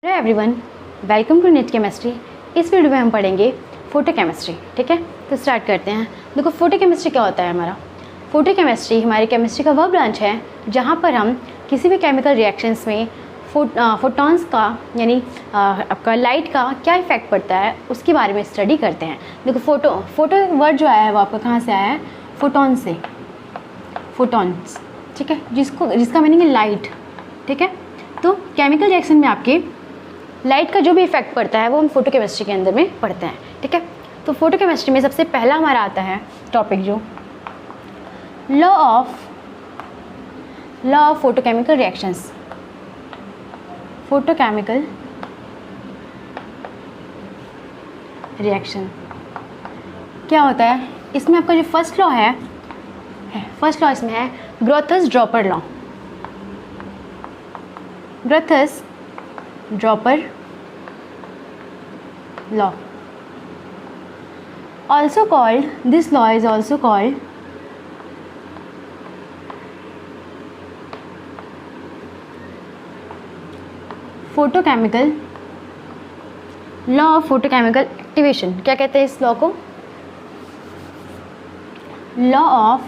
Hello everyone, welcome to net chemistry. इस video में हम पढ़ेंगे फोटो केमिस्ट्री। ठीक है, तो स्टार्ट करते हैं। देखो, फोटो केमिस्ट्री क्या होता है। हमारा फोटो केमिस्ट्री हमारी केमिस्ट्री का वह ब्रांच है जहाँ पर हम किसी भी केमिकल रिएक्शंस में फोटॉन्स का यानी आपका लाइट का क्या इफेक्ट पड़ता है उसके बारे में स्टडी करते हैं। देखो, फोटो वर्ड जो आया है वो आपका कहाँ से आया है? फोटॉन से, फोटॉन्स। ठीक है, जिसका मीनिंग है लाइट। ठीक है, तो केमिकल रिएक्शन में आपके लाइट का जो भी इफेक्ट पड़ता है वो हम फोटो केमिस्ट्री के अंदर में पढ़ते हैं। ठीक है, तो फोटो केमिस्ट्री में सबसे पहला हमारा आता है टॉपिक जो law of photochemical reactions. Photochemical reaction क्या होता है? इसमें आपका जो फर्स्ट लॉ है, फर्स्ट लॉ इसमें है Grotthuss Draper law. Grotthuss Draper law, also called, this law is also called photochemical law of photochemical activation। क्या कहते हैं इस लॉ को? Law of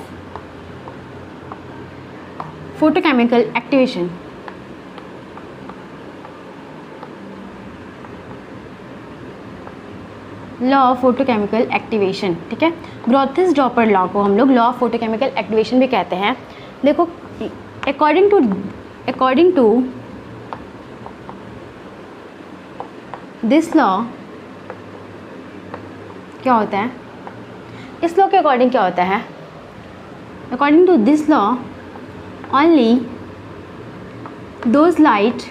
photochemical activation। Law of photochemical activation. ठीक है, ग्रोथस ड्रॉपर लॉ को हम लोग लॉ ऑफ फोटोकेमिकल एक्टिवेशन भी कहते हैं। देखो, अकॉर्डिंग टू दिस लॉ क्या होता है? इस लॉ के अकॉर्डिंग क्या होता है? According to this law only those light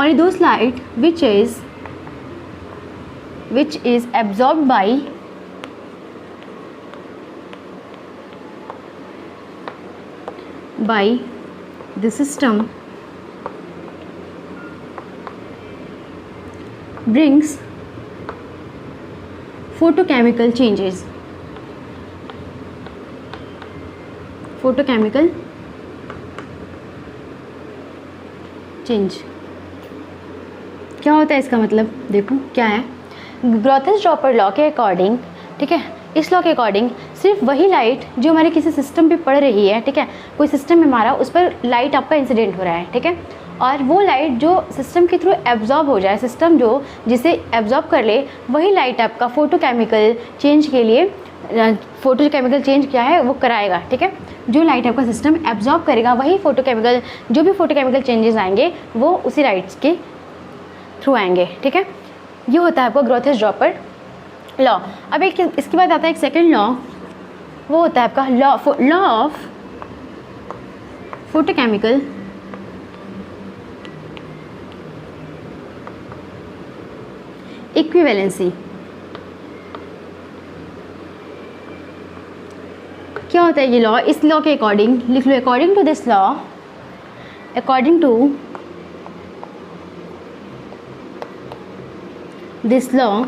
only those light which is absorbed by the system brings photochemical changes। photochemical change क्या होता है? इसका मतलब देखो क्या है। ग्रोथस ड्रॉपर लॉ के अकॉर्डिंग, ठीक है, इस लॉ के अकॉर्डिंग सिर्फ वही लाइट जो हमारे किसी सिस्टम पे पड़ रही है, ठीक है, कोई सिस्टम है हमारा, उस पर लाइट आपका इंसिडेंट हो रहा है, ठीक है, और वो लाइट जो सिस्टम के थ्रू एब्जॉर्ब हो जाए, सिस्टम जो जिसे एब्जॉर्ब कर ले, वही लाइट आपका फोटोकेमिकल चेंज के लिए, फोटोकेमिकल चेंज क्या है वो कराएगा। ठीक है, जो लाइट आपका सिस्टम एब्जॉर्ब करेगा वही फोटोकेमिकल, जो भी फोटोकेमिकल चेंजेस आएंगे वो उसी लाइट्स के थ्रू आएंगे। ठीक है, ये होता है आपका ग्रोथस ड्रॉपर लॉ। अब एक इसके बाद आता है एक सेकंड लॉ, वो होता है आपका लॉ ऑफ फोटोकेमिकल इक्विवेलेंसी। क्या होता है ये लॉ? इस लॉ के अकॉर्डिंग लिख लो, according to this law, according to this law,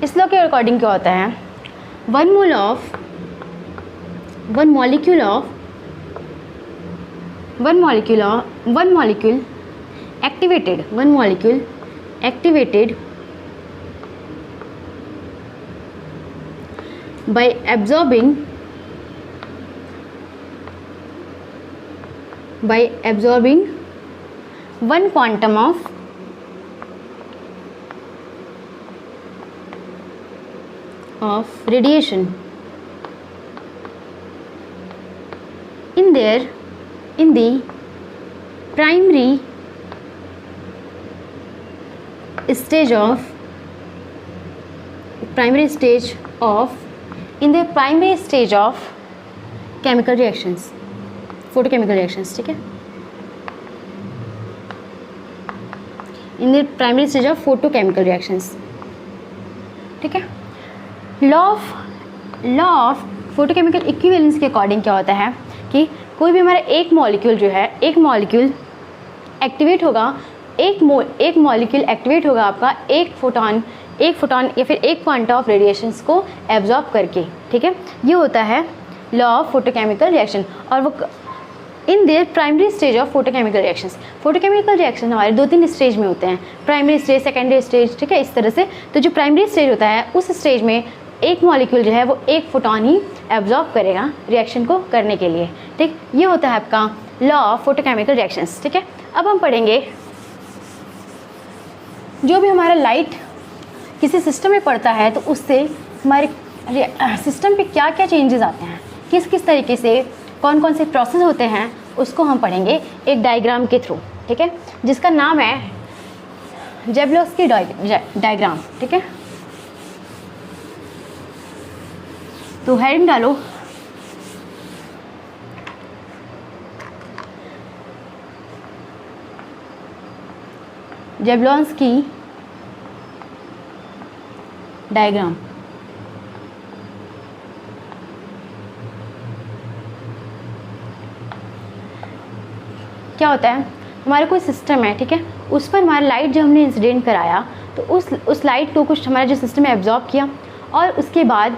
इस लॉ के अकॉर्डिंग क्या होता है? One molecule activated by absorbing one quantum of radiation in the primary stage of chemical reactions, photochemical reactions। ठीक है, in the primary stage of photochemical reactions. ठीक है, law of photochemical equivalence के according क्या होता है कि कोई भी हमारा एक मॉलिक्यूल जो है, एक मॉलिक्यूल एक्टिवेट होगा, एक मॉलिक्यूल एक्टिवेट होगा आपका एक फोटॉन या फिर एक क्वांटा ऑफ रेडिएशंस को एब्जॉर्ब करके। ठीक है, ये होता है लॉ ऑफ फोटोकेमिकल रिएक्शन, और वो in their primary stage of photochemical reactions. Photochemical reaction हमारे 2-3 स्टेज में होते हैं, प्राइमरी स्टेज, सेकेंडरी स्टेज, ठीक है, इस तरह से। तो जो प्राइमरी स्टेज होता है उस स्टेज में एक मॉलिक्यूल जो है वो एक फोटोन ही एब्जॉर्ब करेगा रिएक्शन को करने के लिए, ठीक। ये होता है आपका लॉ ऑफ फोटोकेमिकल रिएक्शंस, ठीक है। अब हम पढ़ेंगे जो भी हमारा लाइट किसी सिस्टम में पड़ता है तो उससे हमारे सिस्टम पे क्या क्या चेंजेस आते हैं, किस किस तरीके से कौन कौन से प्रोसेस होते हैं, उसको हम पढ़ेंगे एक डायग्राम के थ्रू, ठीक है, जिसका नाम है जेबलोस्की डायग्राम, ठीक है। तो हेडिंग डालो जेबलोस्की डायग्राम। क्या होता है, हमारा कोई सिस्टम है, ठीक है, उस पर हमारा लाइट जब हमने इंसिडेंट कराया तो उस लाइट को कुछ हमारा जो सिस्टम है एब्जॉर्ब किया, और उसके बाद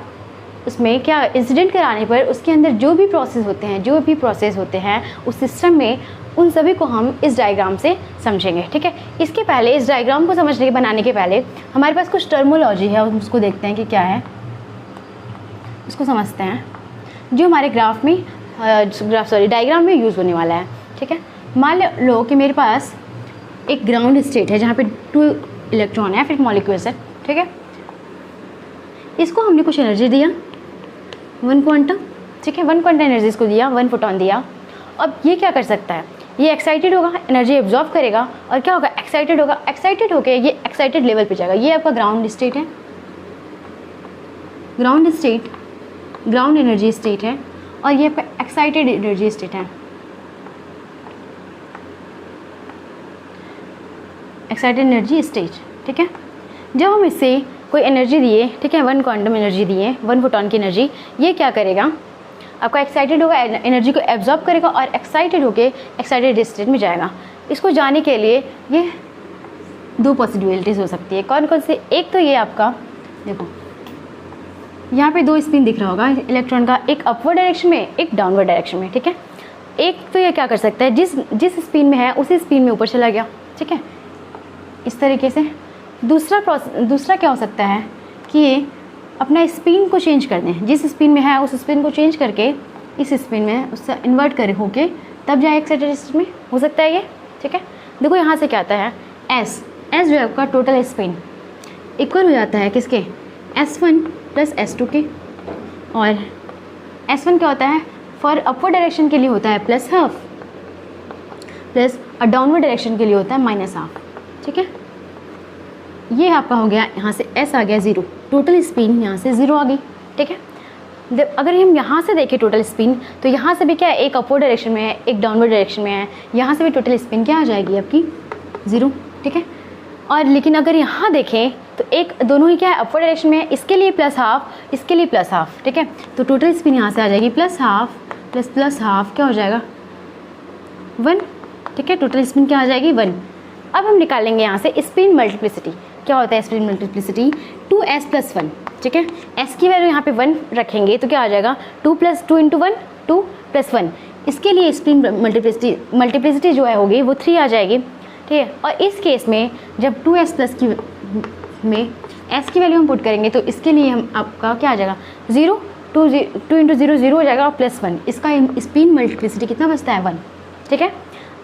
उसमें क्या इंसिडेंट कराने पर उसके अंदर जो भी प्रोसेस होते हैं उस सिस्टम में, उन सभी को हम इस डायग्राम से समझेंगे, ठीक है। इसके पहले इस डायग्राम को समझने के बनाने के पहले हमारे पास कुछ टर्मोलॉजी है, उसको देखते हैं कि क्या है, उसको समझते हैं जो हमारे डायग्राम में यूज़ होने वाला है, ठीक है। मान लो कि मेरे पास एक ग्राउंड स्टेट है जहाँ पे 2 इलेक्ट्रॉन है, फिर मॉलिक्यूल्स है, ठीक है। इसको हमने कुछ एनर्जी दिया 1 क्वांटम, ठीक है, 1 क्वांटम एनर्जी इसको दिया, 1 फोटोन दिया। अब ये क्या कर सकता है, ये एक्साइटेड होगा, एनर्जी एब्जॉर्ब करेगा, और क्या होगा, एक्साइटेड होगा, एक्साइटेड होकर ये एक्साइटेड लेवल पे जाएगा। ये आपका ग्राउंड स्टेट है, ग्राउंड एनर्जी स्टेट है, और ये आपका एक्साइटेड एनर्जी स्टेट है, एक्साइटेड एनर्जी स्टेट, ठीक है। जब हम इससे कोई एनर्जी दिए, ठीक है, 1 क्वांटम एनर्जी दिए, 1 फोटोन की एनर्जी, ये क्या करेगा, आपका एक्साइटेड होगा, एनर्जी को एब्जॉर्ब करेगा और एक्साइटेड होके एक्साइटेड स्टेट में जाएगा। इसको जाने के लिए ये 2 पॉसिबिलिटीज़ हो सकती है। कौन कौन से, एक तो ये आपका देखो यहाँ पे 2 स्पिन दिख रहा होगा इलेक्ट्रॉन का, एक अपवर्ड डायरेक्शन में, एक डाउनवर्ड डायरेक्शन में, ठीक है। एक तो ये क्या कर सकता है, जिस स्पिन में है उसी स्पिन में ऊपर चला गया, ठीक है, इस तरीके से। दूसरा क्या हो सकता है कि ये अपना स्पिन को चेंज कर दें, जिस स्पिन में है उस स्पिन को चेंज करके इस स्पिन में उससे इन्वर्ट करे होके तब जाए एक्साइटेड स्टेट में, हो सकता है ये, ठीक है। देखो यहाँ से क्या आता है, एस जो है आपका टोटल स्पिन इक्वल हो जाता है किसके, S1 + S2 के, और S1 क्या होता है, फॉर अपवर्ड डायरेक्शन के लिए होता है +½ प्लस, और डाउनवर्ड डायरेक्शन के लिए होता है -½ ठीक है। ये आपका हो गया, यहाँ से S आ गया 0, टोटल स्पिन यहाँ से 0 आ गई, ठीक है। अगर हम यहाँ से देखें टोटल स्पिन, तो यहाँ से भी क्या है, एक अपवर्ड डायरेक्शन में है, एक डाउनवर्ड डायरेक्शन में है, यहाँ से भी टोटल स्पिन क्या आ जाएगी आपकी 0, ठीक है। और लेकिन अगर यहाँ देखें तो एक दोनों ही क्या है, अपवर्ड डायरेक्शन में है, इसके लिए +½ इसके लिए +½ ठीक है। तो टोटल स्पिन यहाँ से आ जाएगी +½ प्लस +½ क्या हो जाएगा 1, ठीक है। टोटल स्पिन क्या आ जाएगी 1। अब हम निकालेंगे यहाँ से स्पिन मल्टीप्लिसिटी। क्या होता है स्पिन मल्टीप्लिसिटी, 2s + 1, ठीक है। s की वैल्यू यहाँ पे 1 रखेंगे तो क्या आ जाएगा 2 + 2 × 1 2 + 1। इसके लिए स्पिन मल्टीप्लिसिटी जो है होगी वो 3 आ जाएगी, ठीक है। और इस केस में जब 2s+ की में s की वैल्यू हम पुट करेंगे तो इसके लिए हम आपका क्या आ जाएगा 0, 2 × 0 0 हो जाएगा और +1। इसका स्पिन मल्टीप्लिसिटी कितना बचता है 1, ठीक है।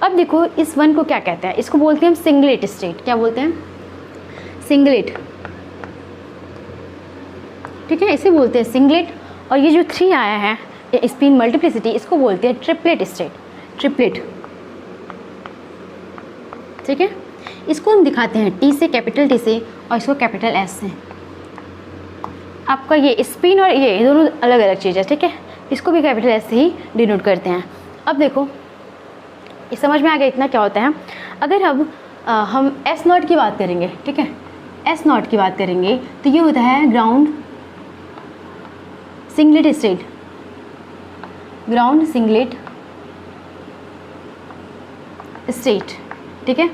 अब देखो इस 1 को क्या कहते हैं, इसको बोलते हैं हम सिंगलेट स्टेट। क्या बोलते हैं, सिंगलेट, ठीक है, इसे बोलते हैं सिंगलेट। और ये जो 3 आया है स्पिन मल्टीप्लिसिटी, इसको बोलते हैं ट्रिपलेट स्टेट, ट्रिपलेट, ठीक है। इसको हम दिखाते हैं T से, कैपिटल T से, और इसको कैपिटल S से। आपका ये स्पिन और ये दोनों अलग अलग चीज़ है, ठीक है। इसको भी कैपिटल S से ही डिनोट करते हैं। अब देखो ये समझ में आ गया इतना क्या होता है। अगर अब हम S0 की बात करेंगे, ठीक है, S0 की बात करेंगे तो ये होता है ground singlet state, ground singlet state, ठीक है।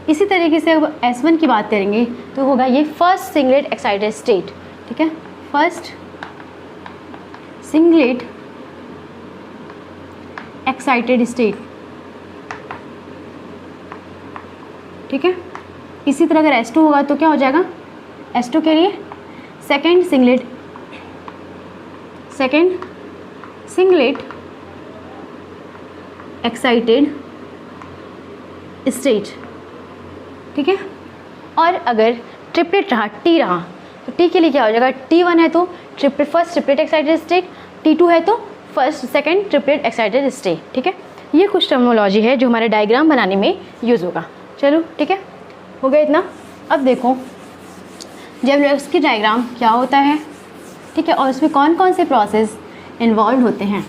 इसी तरीके से अब S1 की बात करेंगे तो होगा ये फर्स्ट सिंगलेट एक्साइटेड स्टेट, ठीक है, फर्स्ट सिंगलेट एक्साइटेड स्टेट, ठीक है। इसी तरह अगर S2 होगा तो क्या हो जाएगा, S2 के लिए सेकेंड सिंगलेट एक्साइटेड स्टेट, ठीक है। और अगर ट्रिपलेट रहा, T रहा, तो T के लिए क्या हो जाएगा, T1 है तो first triplet excited state, T2 है तो first second triplet excited state, ठीक है। ये कुछ टर्मिनोलॉजी है जो हमारे डायग्राम बनाने में यूज़ होगा। चलो ठीक है, हो गया इतना। अब देखो जब इसकी डायग्राम क्या होता है, ठीक है, और उसमें कौन कौन से प्रोसेस इन्वॉल्व होते हैं।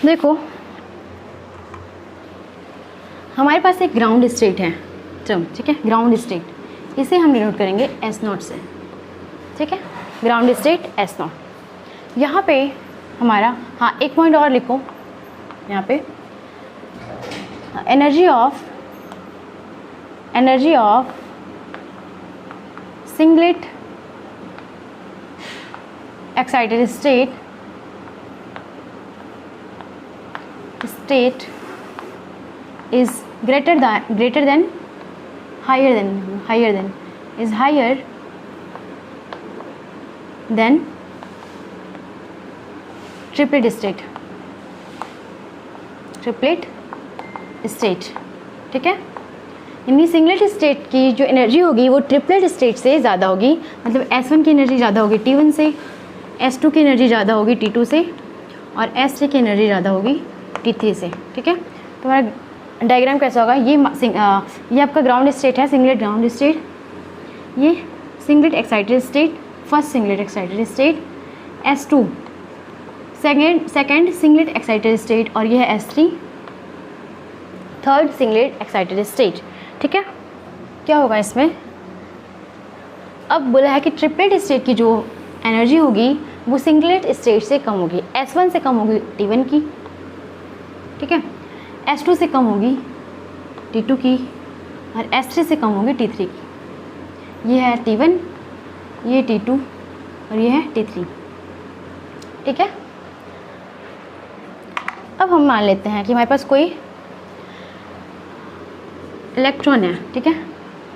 देखो हमारे पास एक ग्राउंड स्टेट है टर्म, ठीक है, ग्राउंड स्टेट, इसे हम डिनोट करेंगे S0 से, ठीक है, ग्राउंड स्टेट S0। यहाँ पे हमारा, हाँ एक पॉइंट और लिखो यहाँ पे, energy of singlet excited state is higher than triplet state, ठीक है। यानी सिंगलेट स्टेट की जो एनर्जी होगी वो ट्रिपलेट स्टेट से ज़्यादा होगी, मतलब S1 की एनर्जी ज़्यादा होगी T1 से, S2 की एनर्जी ज़्यादा होगी T2 से, और S3 की एनर्जी ज़्यादा होगी T3 से, ठीक है। तो हमारा डायग्राम कैसा होगा, ये आपका ग्राउंड स्टेट है, सिंगलेट ग्राउंड स्टेट, ये singlet excited state, first singlet excited state, S2 second singlet excited state, और ये है S3 third singlet excited state, ठीक है। क्या होगा इसमें, अब बोला है कि ट्रिपलेट स्टेट की जो एनर्जी होगी वो सिंगलेट स्टेट से कम होगी, S1 से कम होगी T1 की, ठीक है, S2 से कम होगी T2 की, और S3 से कम होगी T3 की। ये है T1, ये T2 और ये है T3, ठीक है। अब हम मान लेते हैं कि हमारे पास कोई इलेक्ट्रॉन है, ठीक है,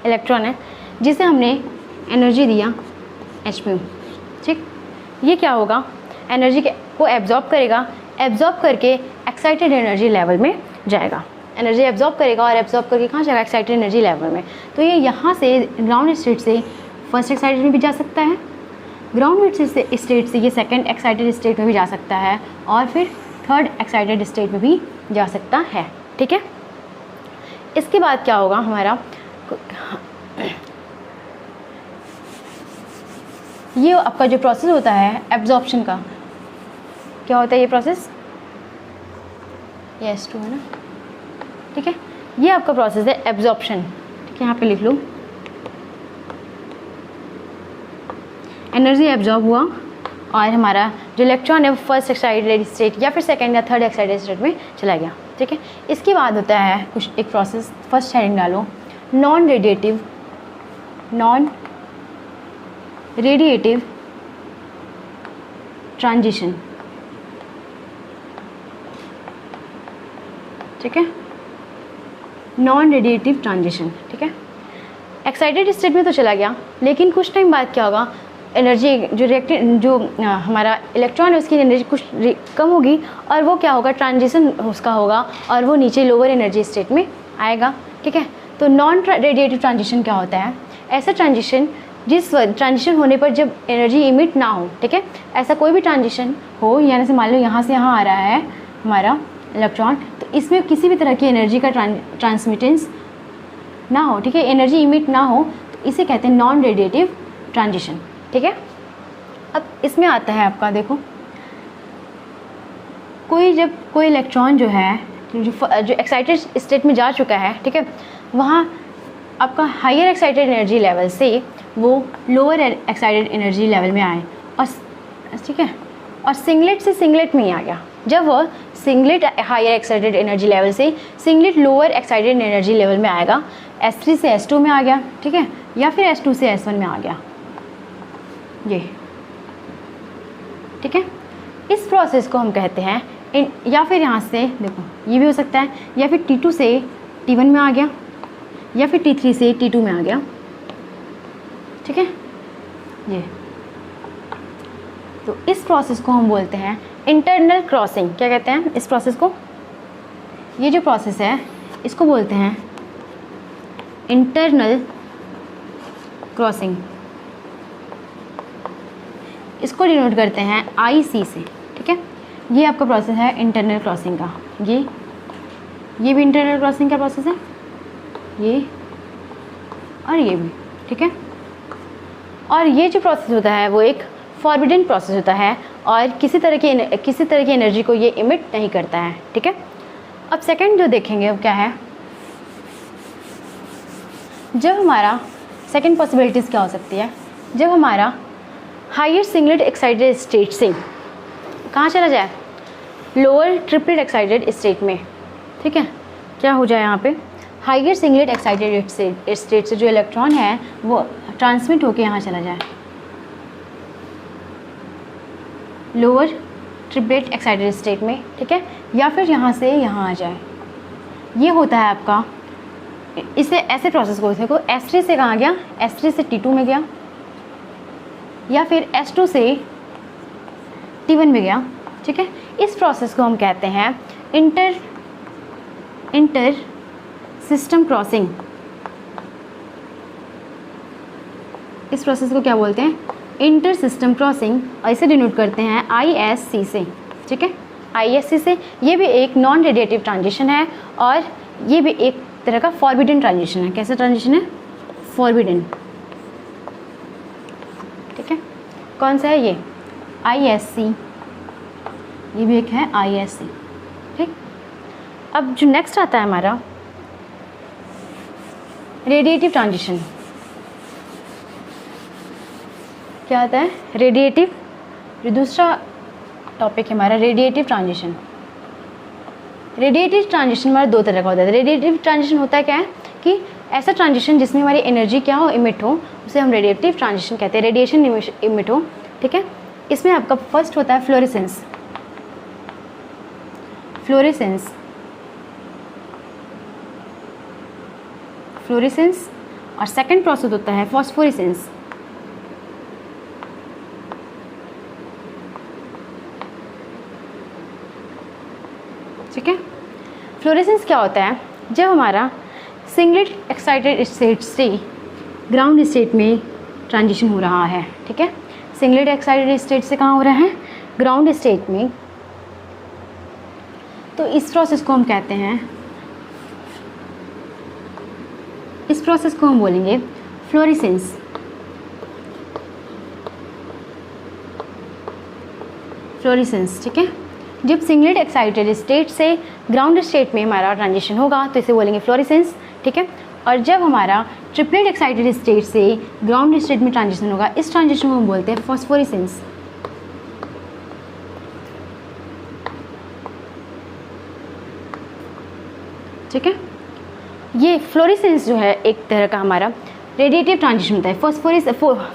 इलेक्ट्रॉन है जिसे हमने एनर्जी दिया H², ठीक। ये क्या होगा, एनर्जी को एब्जॉर्ब करेगा, एब्जॉर्ब करके एक्साइटेड एनर्जी लेवल में जाएगा, एनर्जी एब्जॉर्ब करेगा और एब्जॉर्ब करके कहाँ जाएगा, एक्साइटेड एनर्जी लेवल में। तो ये यहाँ से ग्राउंड स्टेट से फर्स्ट एक्साइटेड में भी जा सकता है, ग्राउंड स्टेट से ये सेकंड एक्साइटेड स्टेट में भी जा सकता है, और फिर थर्ड एक्साइटेड स्टेट में भी जा सकता है, ठीक है। इसके बाद क्या होगा हमारा, ये आपका जो प्रोसेस होता है एब्जॉर्प्शन का, क्या होता है ये प्रोसेस, ये S2 है ना, ठीक है। ये आपका प्रोसेस है एब्जॉर्प्शन, ठीक है, यहाँ पे लिख लो, एनर्जी एब्जॉर्ब हुआ और हमारा जो इलेक्ट्रॉन है वो फर्स्ट एक्साइटेड स्टेट या फिर सेकेंड या थर्ड एक्साइटेड स्टेट में चला गया, ठीक है। इसके बाद होता है कुछ एक प्रोसेस, फर्स्ट हेडिंग डालो, नॉन रेडिएटिव ट्रांजिशन, ठीक है, नॉन रेडिएटिव ट्रांजिशन, ठीक है। एक्साइटेड स्टेट में तो चला गया, लेकिन कुछ टाइम बाद क्या होगा, एनर्जी जो हमारा इलेक्ट्रॉन है उसकी एनर्जी कुछ कम होगी, और वो क्या होगा, ट्रांजिशन उसका होगा और वो नीचे लोअर एनर्जी स्टेट में आएगा, ठीक है। तो नॉन रेडिएटिव ट्रांजिशन क्या होता है, ऐसा ट्रांजिशन जिस ट्रांजिशन होने पर जब एनर्जी इमिट ना हो, ठीक है, ऐसा कोई भी ट्रांजिशन हो, यानी से मान लो यहाँ से यहाँ आ रहा है हमारा इलेक्ट्रॉन, तो इसमें किसी भी तरह की एनर्जी का ट्रांसमिटेंस ना हो, ठीक है, एनर्जी इमिट ना हो, तो इसे कहते हैं नॉन रेडिएटिव ट्रांजिशन, ठीक है। अब इसमें आता है आपका, देखो कोई इलेक्ट्रॉन जो है जो एक्साइटेड स्टेट में जा चुका है, ठीक है, वहाँ आपका हायर एक्साइटेड एनर्जी लेवल से वो लोअर एक्साइटेड एनर्जी लेवल में आए, और ठीक है, और सिंगलेट से सिंगलेट में ही आ गया, जब वह singlet higher excited energy level से singlet lower excited energy level में आएगा, S3 से S2 में आ गया, ठीक है, या फिर S2 से S1 में आ गया, ये, ठीक है। इस प्रोसेस को हम कहते हैं या फिर यहाँ से देखो ये भी हो सकता है, या फिर T2 से T1 में आ गया, या फिर T3 से T2 में आ गया, ठीक है, ये। तो इस प्रोसेस को हम बोलते हैं इंटरनल क्रॉसिंग। क्या कहते हैं इस प्रोसेस को? ये जो प्रोसेस है इसको बोलते हैं इंटरनल क्रॉसिंग। इसको डिनोट करते हैं IC से, ठीक है। ये आपका प्रोसेस है इंटरनल क्रॉसिंग का। ये भी इंटरनल क्रॉसिंग का प्रोसेस है, ये और ये भी, ठीक है। और ये जो प्रोसेस होता है वो एक फॉरबिडन प्रोसेस होता है और किसी तरह की एनर्जी को ये इमिट नहीं करता है, ठीक है। अब सेकंड जो देखेंगे वो क्या है, जब हमारा सेकंड पॉसिबिलिटीज़ क्या हो सकती है, जब हमारा हायर सिंगलेट एक्साइटेड स्टेट से कहाँ चला जाए, लोअर ट्रिपलेट एक्साइटेड स्टेट में, ठीक है। क्या हो जाए यहाँ पे, हायर सिंगलेट एक्साइटेड स्टेट से जो इलेक्ट्रॉन है वो ट्रांसमिट होके यहाँ चला जाए लोअर ट्रिपलेट एक्साइटेड स्टेट में, ठीक है, या फिर यहाँ से यहाँ आ जाए। ये होता है आपका, इसे ऐसे प्रोसेस को देखो, S3 से कहाँ गया, S3 से T2 में गया, या फिर S2 से T1 में गया, ठीक है। इस प्रोसेस को हम कहते हैं इंटर सिस्टम क्रॉसिंग। इस प्रोसेस को क्या बोलते हैं, इंटर सिस्टम क्रॉसिंग, और इसे डिनोट करते हैं ISC से, ठीक है, ISC से। ये भी एक नॉन रेडिएटिव ट्रांजिशन है और ये भी एक तरह का फॉरबिडन ट्रांजिशन है। कैसा ट्रांजिशन है, फॉरबिडन, ठीक है। कौन सा है ये, ISC, ये भी एक है ISC, ठीक। अब जो नेक्स्ट आता है हमारा रेडिएटिव ट्रांजिशन। क्या आता है, रेडिएटिव, जो दूसरा टॉपिक है हमारा रेडिएटिव ट्रांजिशन। रेडिएटिव ट्रांजिशन हमारा दो तरह का होता है। रेडिएटिव ट्रांजिशन होता है क्या है कि ऐसा ट्रांजिशन जिसमें हमारी एनर्जी क्या हो, इमिट हो, उसे हम रेडिएटिव ट्रांजिशन कहते हैं, रेडिएशन इमिट हो, ठीक है। इसमें आपका फर्स्ट होता है फ्लोरेसेंस, और सेकंड प्रोसेस होता है फॉस्फोरेसेंस। ठीक है। फ्लोरेसेंस क्या होता है, जब हमारा सिंगलेट एक्साइटेड स्टेट से ग्राउंड स्टेट में ट्रांजिशन हो रहा है, ठीक है। सिंगलेट एक्साइटेड स्टेट से कहाँ हो रहा है, ग्राउंड स्टेट में। तो इस प्रोसेस को हम कहते हैं, इस प्रोसेस को हम बोलेंगे फ्लोरेसेंस। ठीक है। जब सिंगलेट एक्साइटेड स्टेट से ग्राउंड स्टेट में हमारा ट्रांजिशन होगा तो इसे बोलेंगे फ्लोरेसेंस, ठीक है। और जब हमारा ट्रिपलेट एक्साइटेड स्टेट से ग्राउंड स्टेट में ट्रांजिशन होगा, इस ट्रांजिशन को हम बोलते हैं फॉस्फोरेसेंस। ठीक है। ये फ्लोरेसेंस जो है एक तरह का हमारा रेडिएटिव ट्रांजिशन होता है।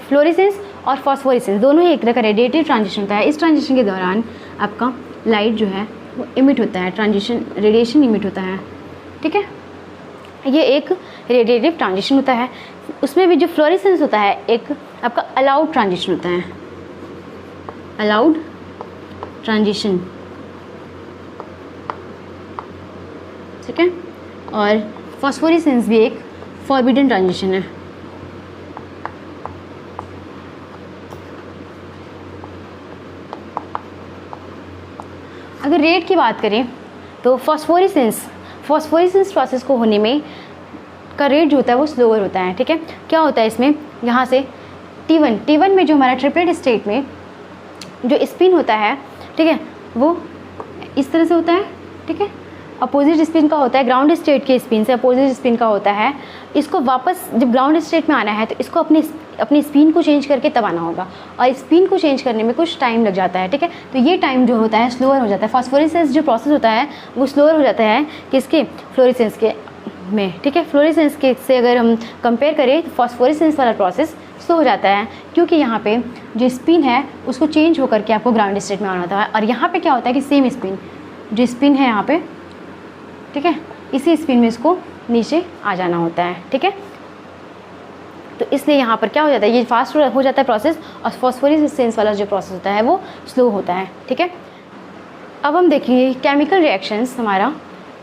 फ्लोरेसेंस और फॉस्फोरेसेंस दोनों ही एक तरह का रेडिएटिव ट्रांजिशन होता है। इस ट्रांजिशन के दौरान आपका लाइट जो है वो इमिट होता है, रेडिएशन इमिट होता है, ठीक है। ये एक रेडिएटिव ट्रांजिशन होता है। उसमें भी जो फ्लोरेसेंस होता है एक आपका अलाउड ट्रांजिशन होता है, अलाउड ट्रांजिशन, ठीक है। और फॉस्फोरेसेंस भी एक फॉरबिडन ट्रांजिशन है। अगर रेट की बात करें तो फॉस्फोरेसेंस प्रोसेस को होने में का रेट जो होता है वो स्लोअर होता है, ठीक है। क्या होता है इसमें, यहाँ से T1 में जो हमारा ट्रिपलेट स्टेट में जो स्पिन होता है, ठीक है, वो इस तरह से होता है, ठीक है। अपोजिट स्पिन का होता है, ग्राउंड स्टेट के स्पिन से अपोजिट स्पिन का होता है। इसको वापस जब ग्राउंड स्टेट में आना है तो इसको अपनी स्पिन को चेंज करके तब आना होगा, और स्पिन को चेंज करने में कुछ टाइम लग जाता है, ठीक है। तो ये टाइम जो होता है स्लोअर हो जाता है। फॉस्फोरेसेंस जो प्रोसेस होता है वो स्लोअर हो जाता है किसके, फ्लोरेसेंस के में, ठीक है। फ्लोरेसेंस के से अगर हम कंपेयर करें तो फॉस्फोरेसेंस वाला प्रोसेस स्लो हो जाता है, क्योंकि यहाँ पे जो स्पिन है उसको चेंज होकर के आपको ग्राउंड स्टेट में आना होता है। और यहाँ पे क्या होता है कि सेम स्पिन, जो स्पिन है यहाँ पे, ठीक है, इसी स्पिन में इसको नीचे आ जाना होता है, ठीक है। तो इसलिए यहाँ पर क्या हो जाता है, ये फास्ट हो जाता है प्रोसेस, और फॉस्फोरेसेंस वाला जो प्रोसेस होता है वो स्लो होता है, ठीक है। अब हम देखेंगे केमिकल रिएक्शंस हमारा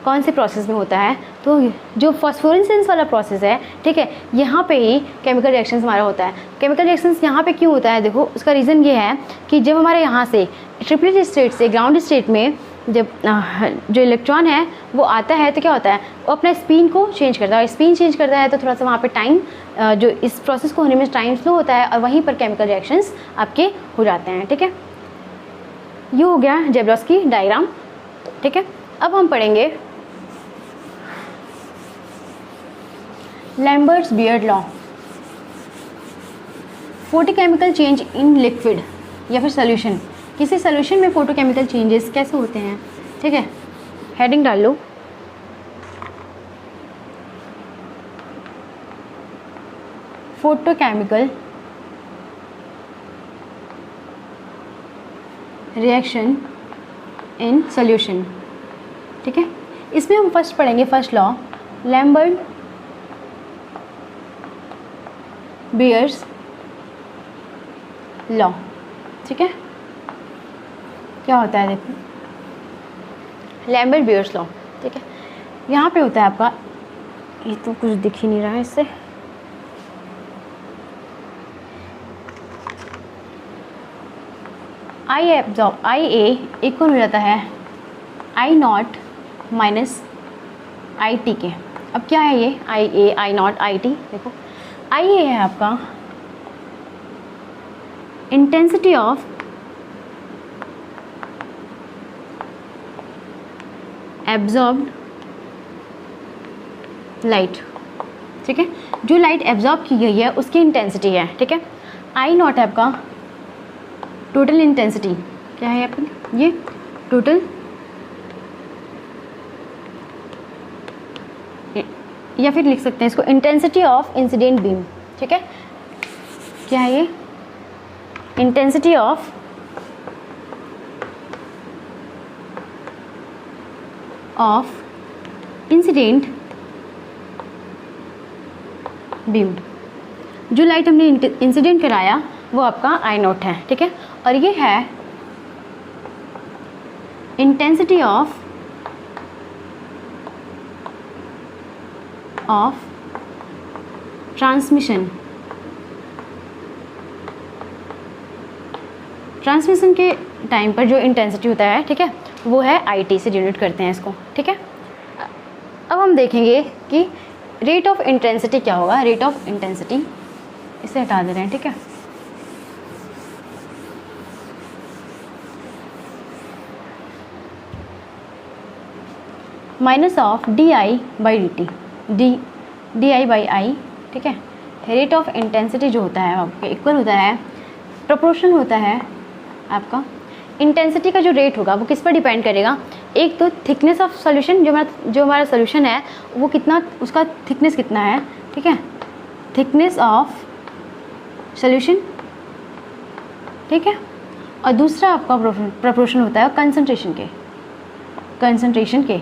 कौन से प्रोसेस में होता है। तो जो फॉस्फोरेसेंस वाला प्रोसेस है, ठीक है, यहाँ पे ही केमिकल रिएक्शंस हमारा होता है। केमिकल रिएक्शंस यहाँ पे क्यों होता है, देखो उसका रीज़न ये है कि जब हमारे यहाँ से ट्रिपलेट स्टेट से ग्राउंड स्टेट में जब जो इलेक्ट्रॉन है वो आता है तो क्या होता है, वो अपना स्पिन को चेंज करता है, और स्पिन चेंज करता है तो थोड़ा सा वहाँ पे टाइम, जो इस प्रोसेस को होने में टाइम स्लो होता है, और वहीं पर केमिकल रिएक्शंस आपके हो जाते हैं, ठीक है। ये हो गया जेब्रोस्की डायग्राम, ठीक है। अब हम पढ़ेंगे Lambert's beard law. Photochemical change in liquid या फिर सोल्यूशन, किसी सोल्यूशन में फोटोकेमिकल चेंजेस कैसे होते हैं, ठीक है। हेडिंग डाल लो, फोटोकेमिकल रिएक्शन इन सोल्यूशन, ठीक है। इसमें हम फर्स्ट पढ़ेंगे first law, Lambert bears law, ठीक है। क्या होता है देखो, लैम्बर्ट बियर्स लॉ, ठीक है। यहाँ पे होता है आपका, ये तो कुछ दिख ही नहीं रहा है इससे, आई एब्जॉर्ब आई ए इक्वल हो जाता है आई नॉट माइनस आई टी के। अब क्या है ये आई ए आई नॉट आई टी, देखो आई ए है आपका इंटेंसिटी ऑफ एब्जॉर्ब्ड लाइट, ठीक है, जो लाइट एब्जॉर्ब की गई है उसकी इंटेंसिटी है, ठीक है। आई नॉट है आपका टोटल इंटेंसिटी, क्या है आपका ये टोटल, या फिर लिख सकते हैं इसको इंटेंसिटी ऑफ इंसिडेंट बीम, ठीक है। क्या है ये इंटेंसिटी ऑफ इंसिडेंट बीम, जो लाइट हमने इंसिडेंट कराया वो आपका आई नॉट है, ठीक है। और ये है इंटेंसिटी ऑफ ट्रांसमिशन के टाइम पर जो इंटेंसिटी होता है, ठीक है, वो है आई टी से डिनोट करते हैं इसको, ठीक है। अब हम देखेंगे कि रेट ऑफ इंटेंसिटी क्या होगा। रेट ऑफ इंटेंसिटी इसे हटा दे रहे हैं, ठीक है। Minus of D I by D T, D I by I, ठीक है। रेट ऑफ इंटेंसिटी जो होता है आपके इक्वल होता है, प्रोपोर्शनल होता है आपका इंटेंसिटी का जो रेट होगा वो किस पर डिपेंड करेगा, एक तो थिकनेस ऑफ सॉल्यूशन, जो हमारा सॉल्यूशन है वो कितना, उसका थिकनेस कितना है, ठीक है, थिकनेस ऑफ सॉल्यूशन, ठीक है। और दूसरा आपका प्रोपोर्शन होता है कंसंट्रेशन के,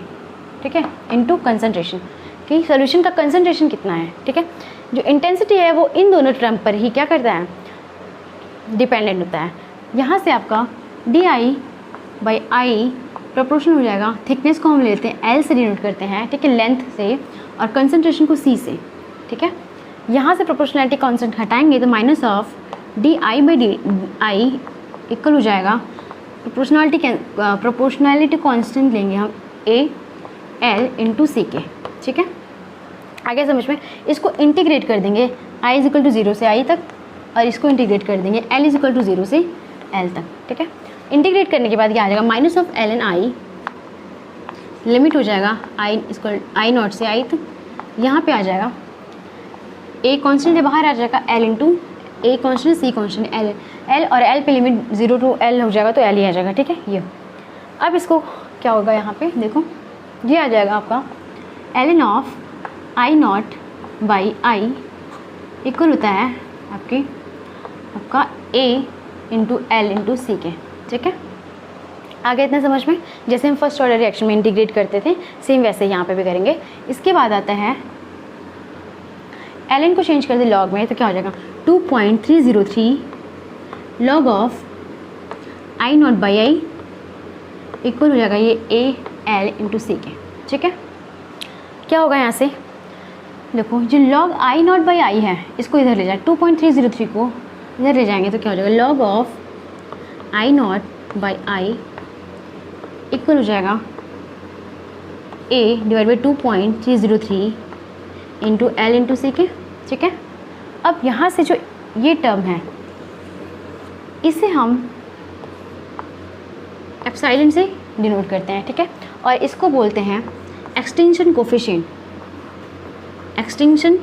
ठीक है, इनटू कंसंट्रेशन कि सॉल्यूशन का कंसंट्रेशन कितना है, ठीक है। जो इंटेंसिटी है वो इन दोनों टर्म पर ही क्या करता है, डिपेंडेंट होता है। यहाँ से आपका D I by I proportion हो जाएगा, थिकनेस को हम लेते हैं एल से डिनोट करते हैं, ठीक है, लेंथ से, और कंसंट्रेशन को सी से, ठीक है। यहाँ से प्रोपोर्शनैलिटी कांस्टेंट हटाएंगे तो minus of D I by D I equal हो जाएगा प्रोपोर्शनैलिटी कांस्टेंट लेंगे हम ए एल इंटू सी के, ठीक है। आगे समझ में, इसको इंटीग्रेट कर देंगे आई इज इक्वल टू 0 से आई तक, और इसको इंटीग्रेट कर देंगे एल इज इक्वल टू 0 से एल तक, ठीक है। इंटीग्रेट करने के बाद क्या आ जाएगा, minus of L N I limit हो जाएगा आई नॉट से आई तक, यहाँ पे आ जाएगा ए कॉन्स्टेंट से बाहर आ जाएगा L into A constant C constant L और एल पे लिमिट 0 to L हो जाएगा तो एल ही आ जाएगा, ठीक है। ये अब इसको क्या होगा, यहाँ पे देखो ये आ जाएगा आपका L N of I not by I equal होता है आपका A into L into C के, ठीक है। आगे इतना समझ में, जैसे हम फर्स्ट ऑर्डर रिएक्शन में इंटीग्रेट करते थे सेम वैसे यहाँ पे भी करेंगे। इसके बाद आता है एल एन को चेंज कर दे लॉग में तो क्या हो जाएगा 2.303 log of I not by I equal हो जाएगा ये ए एल इंटू सी के, ठीक है। क्या होगा यहाँ से देखो, जो लॉग आई नॉट बाई आई है इसको इधर ले जाए, 2.303 को इधर ले जाएंगे तो क्या हो जाएगा log of I not by I equal हो जाएगा A divide by 2.303 into L into C के, ठीक है। अब यहाँ से जो ये टर्म है इसे हम एप्सिलॉन से डिनोट करते हैं, ठीक है। और इसको बोलते हैं एक्सटेंशन कोफिशिएंट, एक्सटेंशन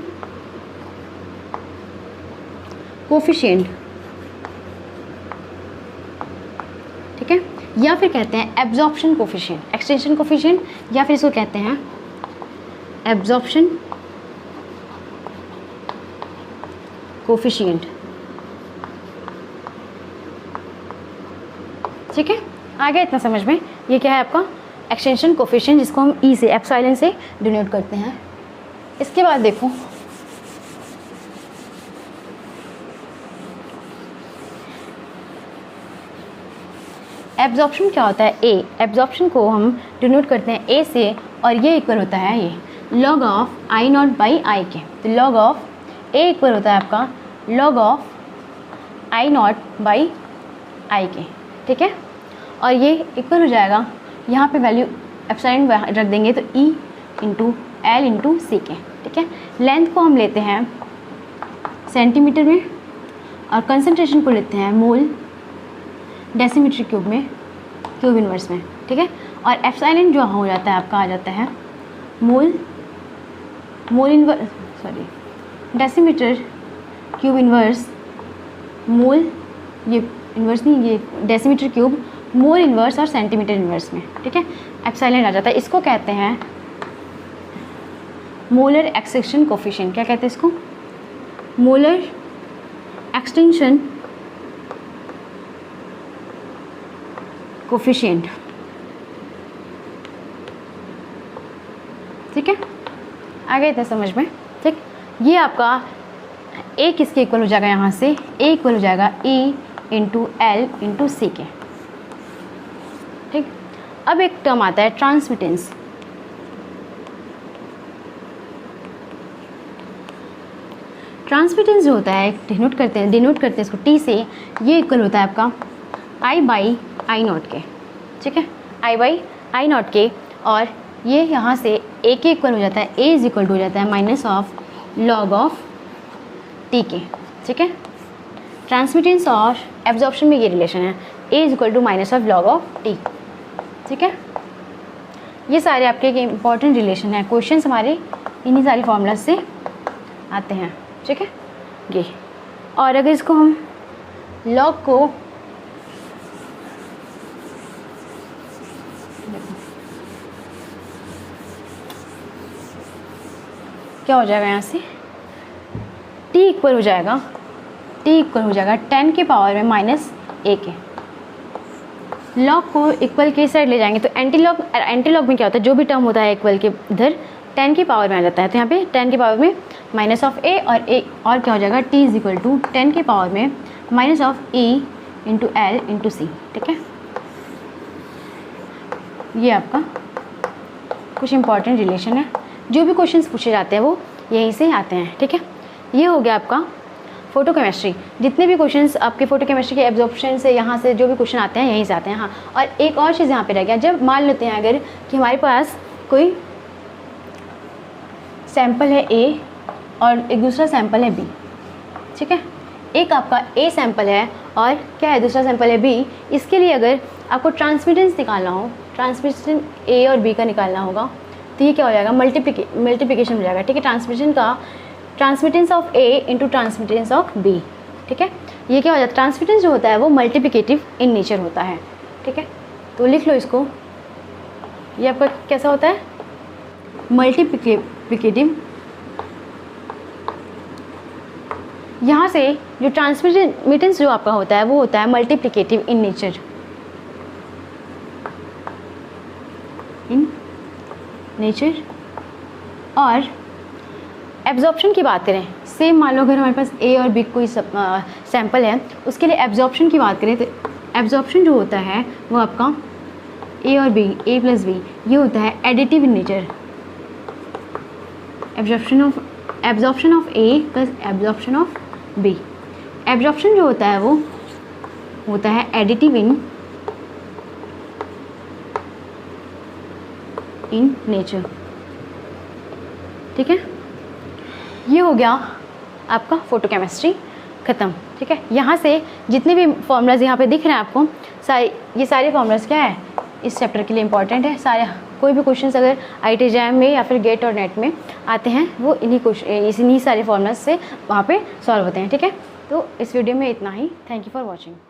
कोफिशिएंट, ठीक है। या फिर कहते हैं एब्जॉर्प्शन कोफिशिएंट, एक्सटेंशन कोफिशिएंट, या फिर इसको कहते हैं एब्जॉर्प्शन कोफिशिएंट, ठीक है। आगे इतना समझ में, ये क्या है आपका एक्सटेंशन कोफिशिएंट जिसको हम ई से एप्सिलॉन से डिनोट करते हैं। इसके बाद देखो एब्जॉर्प्शन क्या होता है, ए एब्जॉर्प्शन को हम डिनोट करते हैं ए से और ये इक्वल होता है ये log of I not by आई के। तो लॉग ऑफ ए इक्वल होता है आपका log of I not by आई के, ठीक है। और ये इक्वल हो जाएगा, यहाँ पे वैल्यू एप्सिलॉन रख देंगे तो E into L into C के, ठीक है। लेंथ को हम लेते हैं सेंटीमीटर में और कंसंट्रेशन को लेते हैं मोल डेसीमीटर क्यूब में, क्यूब इन्वर्स में, ठीक है। और एप्सिलॉन जो हो जाता है आपका आ जाता है मोल इन्वर्स डेसीमीटर क्यूब इन्वर्स मोल, ये इन्वर्स नहीं ये डेसीमीटर क्यूब मोल इन्वर्स और सेंटीमीटर इन्वर्स में, ठीक है। एप्सिलॉन आ जाता है, इसको कहते हैं मोलर एक्सटेंशन कोफिशिएंट। क्या कहते हैं इसको, मोलर एक्सटेंशन कोफिशिएंट, ठीक है। आगे इतना समझ में, ठीक। ये आपका ए किसके इक्वल हो जाएगा, यहाँ से ए इक्वल हो जाएगा E into L into C के, ठीक। अब एक टर्म आता है ट्रांसमिटेंस। ट्रांसमिटेंस जो होता है डिनोट करते हैं इसको टी से, ये इक्वल होता है आपका आई बाई आई नॉट के, ठीक है। आई बाई आई नॉट के, और ये यहाँ से ए के इक्वल हो जाता है, ए इज इक्वल टू हो जाता है minus of log of T के, ठीक है। ट्रांसमिटेंस और एब्जॉर्प्शन में ये रिलेशन है, A is equal to minus of log of T, ठीक है। ये सारे आपके इंपॉर्टेंट रिलेशन है, क्वेश्चंस हमारे इन्हीं सारी फॉर्मूलाज से आते हैं, ठीक है। ये और अगर इसको हम लॉग को क्या हो जाएगा, यहाँ से t इक्वल हो जाएगा 10 के पावर में माइनस ए के। लॉग को इक्वल के साइड ले जाएंगे तो एंटी लॉग में क्या होता है, जो भी टर्म होता है इक्वल के इधर 10 के पावर में आ जाता है, तो यहाँ पे 10 के पावर में माइनस ऑफ ए और क्या हो जाएगा t इज इक्वल टू 10 के पावर में minus of e into L into C, ठीक है। ये आपका कुछ इंपॉर्टेंट रिलेशन है, जो भी क्वेश्चंस पूछे जाते हैं वो यहीं से आते हैं, ठीक है। ये हो गया आपका फोटोकेमिस्ट्री। जितने भी क्वेश्चंस आपके फोटोकेमिस्ट्री के एब्जॉर्प्शन से यहाँ से जो भी क्वेश्चन आते हैं यहीं से आते हैं। हाँ, और एक और चीज़ यहाँ पे रह गया, जब मान लेते हैं अगर कि हमारे पास कोई सैंपल है ए और एक दूसरा सैंपल है बी, ठीक है। एक आपका ए सैंपल है और क्या है दूसरा सैंपल है बी। इसके लिए अगर आपको ट्रांसमिटेंस निकालना हो, ट्रांसमिशन ए और बी का निकालना होगा, तो ये क्या हो जाएगा, मल्टीप्लिकेशन हो जाएगा, ठीक है। ट्रांसमिशन का transmittance of A into transmittance of B, ठीक है। ये क्या हो जाता है, ट्रांसमिटेंस जो होता है वो मल्टीप्लिकेटिव इन नेचर होता है, ठीक है। तो लिख लो इसको, ये आपका कैसा होता है, मल्टीप्लिकेटिव। यहाँ से जो ट्रांसमिटेंस जो आपका होता है वो होता है मल्टीप्लिकेटिव इन नेचर। और एब्जॉर्प्शन की बात करें, सेम मान लो अगर हमारे पास ए और बी कोई सैंपल है, उसके लिए एब्जॉर्प्शन की बात करें तो एब्जॉर्प्शन जो होता है वो आपका ए और बी, ए प्लस बी, ये होता है additive in nature. Absorption of A plus absorption of B. Absorption जो होता है वो होता है एडिटिव इन नेचर, ठीक है। ये हो गया आपका फोटोकेमिस्ट्री ख़त्म, ठीक है। यहाँ से जितने भी फॉर्मूलाज यहाँ पे दिख रहे हैं आपको, ये सारे फॉर्मूलाज क्या है, इस चैप्टर के लिए इंपॉर्टेंट है सारे। कोई भी क्वेश्चंस अगर IIT एग्जाम में या फिर गेट और नेट में आते हैं वो इन्हीं सारे फॉर्मूलाज से वहाँ पे सॉल्व होते हैं, ठीक है। तो इस वीडियो में इतना ही। Thank you for watching.